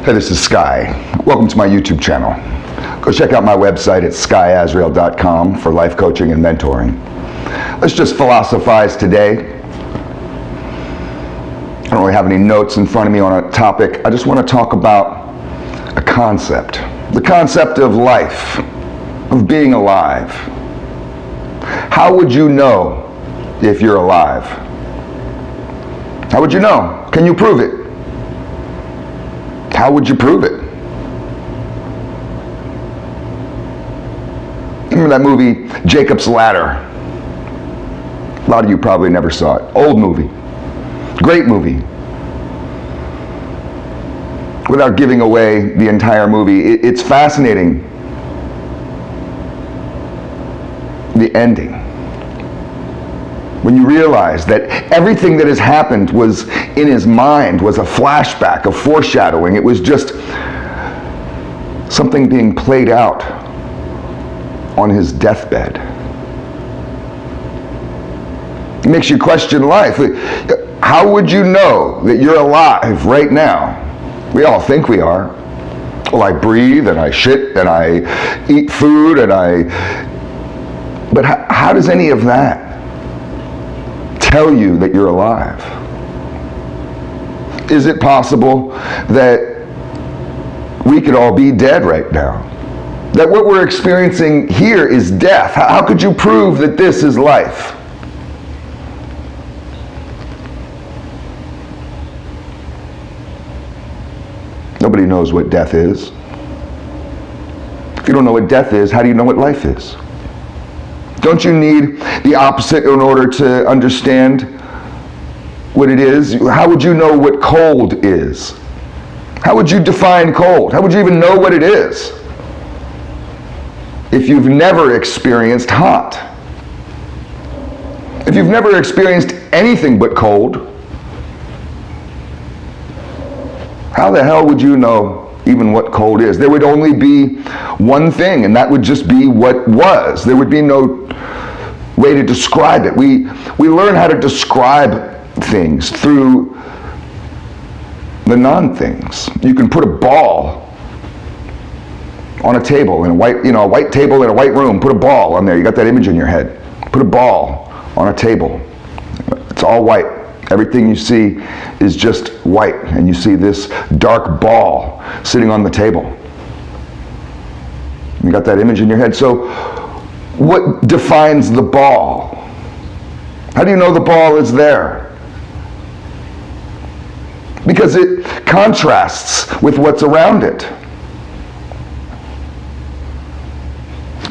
Hey, this is Sky. Welcome to my YouTube channel. Go check out my website at skyazrael.com for life coaching and mentoring. Let's just philosophize today. I don't really have any notes in front of me on a topic. I just want to talk about a concept. The concept of life, of being alive. How would you know if you're alive? How would you know? Can you prove it? How would you prove it? Remember that movie, Jacob's Ladder? A lot of you probably never saw it. Old movie. Great movie. Without giving away the entire movie, it's fascinating. The ending. When you realize that everything that has happened was in his mind, was a flashback, a foreshadowing. It was just something being played out on his deathbed. It makes you question life. How would you know that you're alive right now? We all think we are. Well, I breathe and I shit and I eat food and but how does any of that tell you that you're alive? Is it possible that we could all be dead right now? That what we're experiencing here is death? How could you prove that this is life? Nobody knows what death is. If you don't know what death is, how do you know what life is? Don't you need the opposite in order to understand what it is? How would you know what cold is? How would you define cold? How would you even know what it is if you've never experienced hot? If you've never experienced anything but cold, how the hell would you know even what cold is? There would only be one thing, and that would just be what was. There would be no way to describe it. We learn how to describe things through the non-things. You can put a ball on a table in a white table in a white room. Put a ball on there. You got that image in your head. Put a ball on a table. It's all white. Everything you see is just white, and you see this dark ball sitting on the table. You got that image in your head. So what defines the ball? How do you know the ball is there? Because it contrasts with what's around it.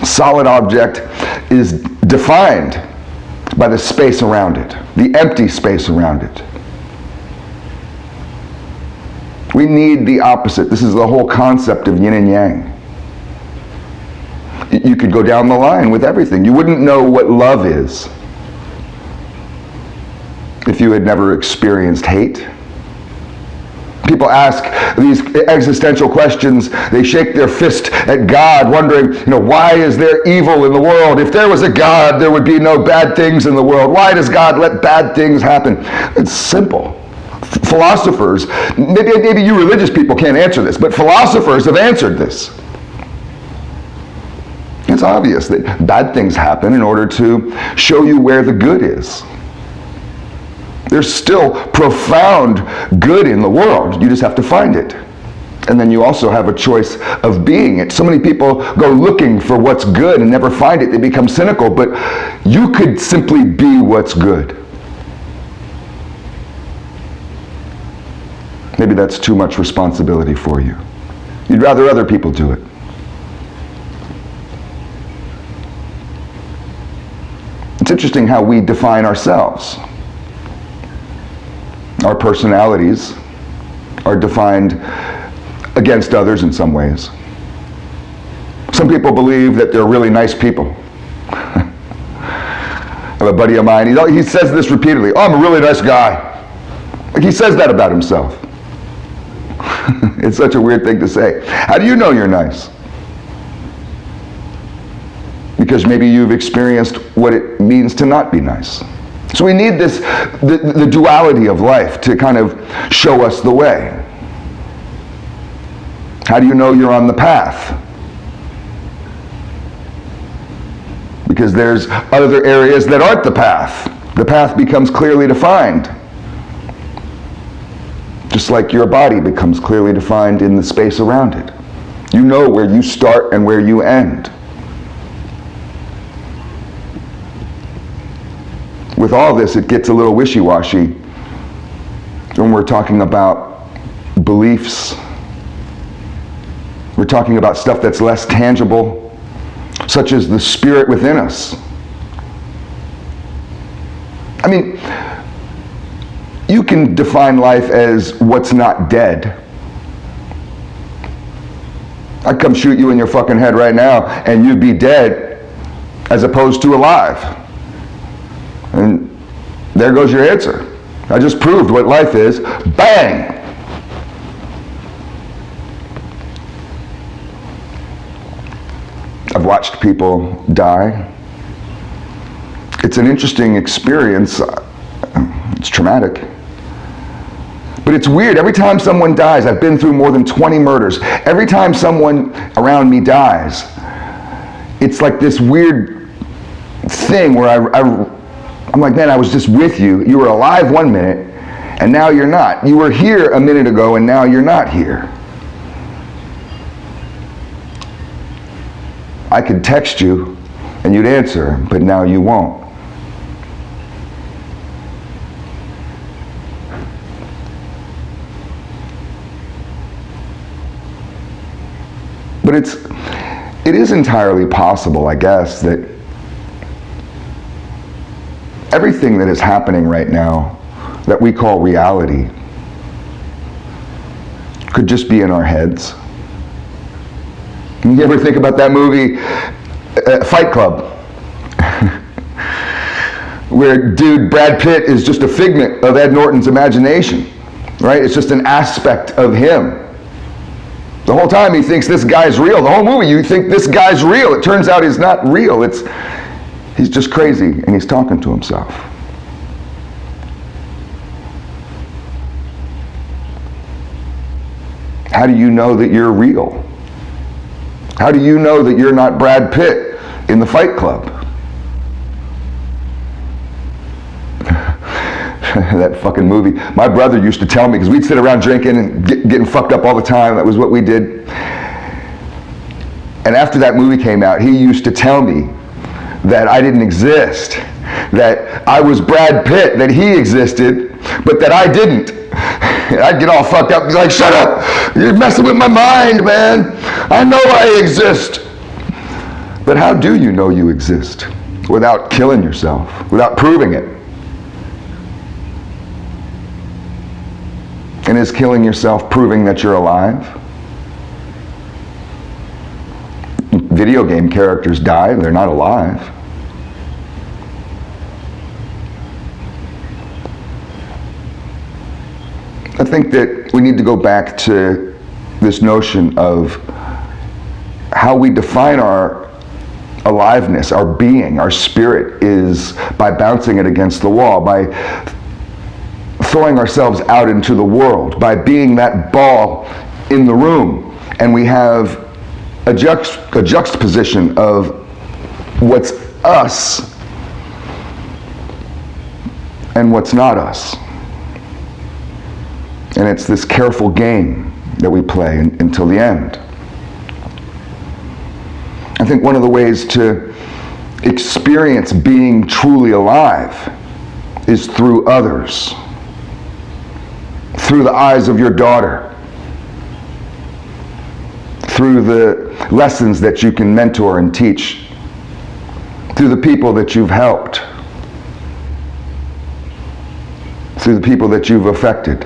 A solid object is defined by the space around it, the empty space around it. We need the opposite. This is the whole concept of yin and yang. You could go down the line with everything. You wouldn't know what love is if you had never experienced hate. People ask these existential questions. They shake their fist at God, wondering, why is there evil in the world? If there was a God, there would be no bad things in the world. Why does God let bad things happen? It's simple. Philosophers, maybe you religious people can't answer this, but philosophers have answered this. It's obvious that bad things happen in order to show you where the good is. There's still profound good in the world. You just have to find it. And then you also have a choice of being it. So many people go looking for what's good and never find it. They become cynical, but you could simply be what's good. Maybe that's too much responsibility for you. You'd rather other people do it. It's interesting how we define ourselves. Our personalities are defined against others in some ways. Some people believe that they're really nice people. I have a buddy of mine, he says this repeatedly, I'm a really nice guy. Like he says that about himself. It's such a weird thing to say. How do you know you're nice? Because maybe you've experienced what it means to not be nice. So we need this, the duality of life to kind of show us the way. How do you know you're on the path? Because there's other areas that aren't the path. The path becomes clearly defined. Just like your body becomes clearly defined in the space around it. You know where you start and where you end. With all this, it gets a little wishy-washy when we're talking about beliefs. We're talking about stuff that's less tangible, such as the spirit within us. I mean, you can define life as what's not dead. I'd come shoot you in your fucking head right now and you'd be dead as opposed to alive. And there goes your answer. I just proved what life is. Bang! I've watched people die. It's an interesting experience. It's traumatic. But it's weird. Every time someone dies, I've been through more than 20 murders. Every time someone around me dies, it's like this weird thing where I'm like, man, I was just with you. You were alive one minute, and now you're not. You were here a minute ago, and now you're not here. I could text you, and you'd answer, but now you won't. But it is entirely possible, I guess, that everything that is happening right now that we call reality could just be in our heads. You ever think about that movie, Fight Club? Where dude, Brad Pitt is just a figment of Ed Norton's imagination, right? It's just an aspect of him. The whole time he thinks this guy's real. The whole movie you think this guy's real. It turns out he's not real. He's just crazy and he's talking to himself. How do you know that you're real? How do you know that you're not Brad Pitt in the Fight Club? That fucking movie. My brother used to tell me, because we'd sit around drinking and getting fucked up all the time. That was what we did. And after that movie came out, he used to tell me that I didn't exist, that I was Brad Pitt, that he existed, but that I didn't. I'd get all fucked up. He's like, shut up! You're messing with my mind, man. I know I exist. But how do you know you exist without killing yourself, without proving it? And is killing yourself proving that you're alive? Video game characters die, they're not alive. I think that we need to go back to this notion of how we define our aliveness, our being, our spirit is by bouncing it against the wall, by throwing ourselves out into the world, by being that ball in the room. And we have a juxtaposition of what's us and what's not us. And it's this careful game that we play until the end. I think one of the ways to experience being truly alive is through others. Through the eyes of your daughter. Through the lessons that you can mentor and teach. Through the people that you've helped. Through the people that you've affected.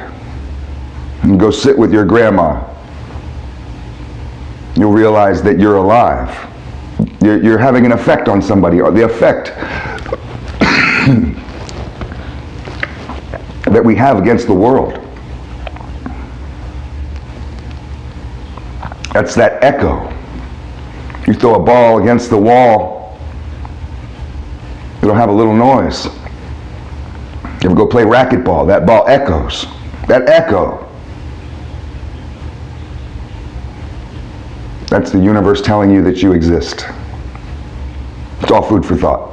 And go sit with your grandma. You'll realize that you're alive. You're having an effect on somebody, or the effect that we have against the world. That's that echo. You throw a ball against the wall, it'll have a little noise. You ever go play racquetball? That ball echoes. That echo. That's the universe telling you that you exist. It's all food for thought.